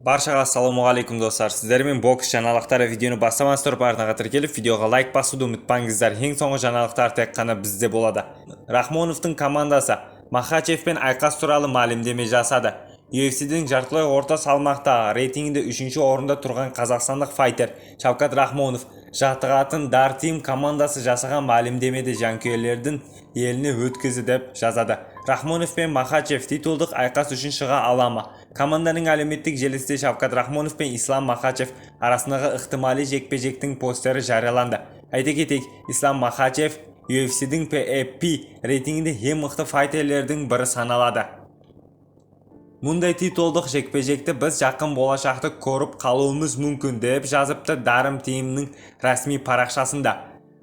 Баршаға ассалаумағалейкум достар. Сіздермен бокс жаңалықтары видеоны бастамас тұрып артыңа тіркеліп, видеоға лайк басуды ұмытпаңыздар. Ең соңғы жаңалықтар тек қана бізде болады. Рахмоновтың командасы Махачевпен айқас туралы мәлімдеме жасады. UFC-дің жартылай орта салмақта рейтингінде 3-ші орында тұрған қазақстандық файтер Шавкат Рахмонов жаттығатын Дар Team командасы жасаған мәлімдемеде жанкүйерлердің еліне өткізді деп жазады. Рахмонов пен Махачев титулдық айқас үшін шыға алама. Команданың әлеуметтік желісінде Шавкат Рахмонов пен Ислам Махачев арасындағы ықтимали жекпе-жектің постері жарияланды. Айта кетейік, Ислам Махачев UFC-дің PFP рейтингінде ең мықты файтерлердің бірі саналады. Мұндай титулдық жекпе-жекті біз жақын болашақта көріп қалуымыз мүмкін деп жазыпты Дар Team'нің ресми парақшасында.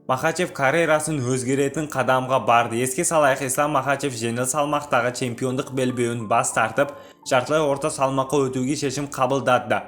Махачев карьерасын өзгеретін қадамға барды. Еске салайық, Ислам Махачев жеңіл салмақтағы чемпиондық белбеуін бас тартып, жартылай орта салмаққа өтуге шешім қабылдады.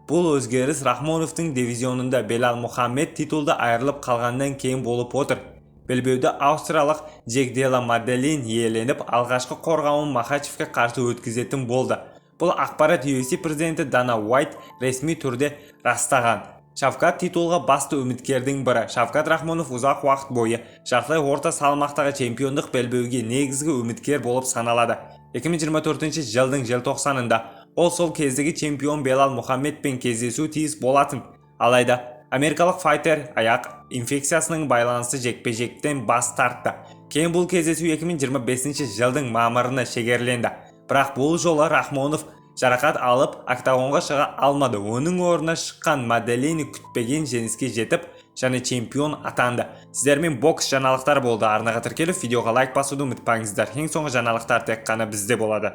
Бұл өзгеріс Рахмоновтың дивизионында Белал Мухаммед титулды айырылып қалғаннан кейін болып отыр. Белбеуді аустриялық Джек Делла Маделин иеленіп, алғашқы қорғауын Махачевке қарсы өткізетін болды. Бұл ақпарат UFC президенті Дана Уайт ресми түрде растаған. Шавкат титулға басты үміткердің бірі. Шавкат Рахмонов ұзақ уақыт бойы жартылай орта салмақтағы чемпиондық белбеуге негізгі үміткер болып саналады. 2024 жылдың желтоқсанында ол сол кездегі чемпион Белал Мухаммедпен кездесу тиіс болатын. Алайда америкалық файтер аяқ инфекциясының байланысты жекпе-жектен бас тартты. Кейін бұл кездесу 2025 жылдың мамырына шегерленді. Бірақ бұл жолы Рахмонов жарақат алып, октагонға шыға алмады. Оның орнына шыққан Маделини күтпеген жеңіске жетіп, және чемпион атанды. Сіздермен бокс жаңалықтар болды. Арнаға тіркеліп, видеоға лайк басуды ұмытпаңыздар. Ең соңғы жаңалықтар тек қана бізде болады.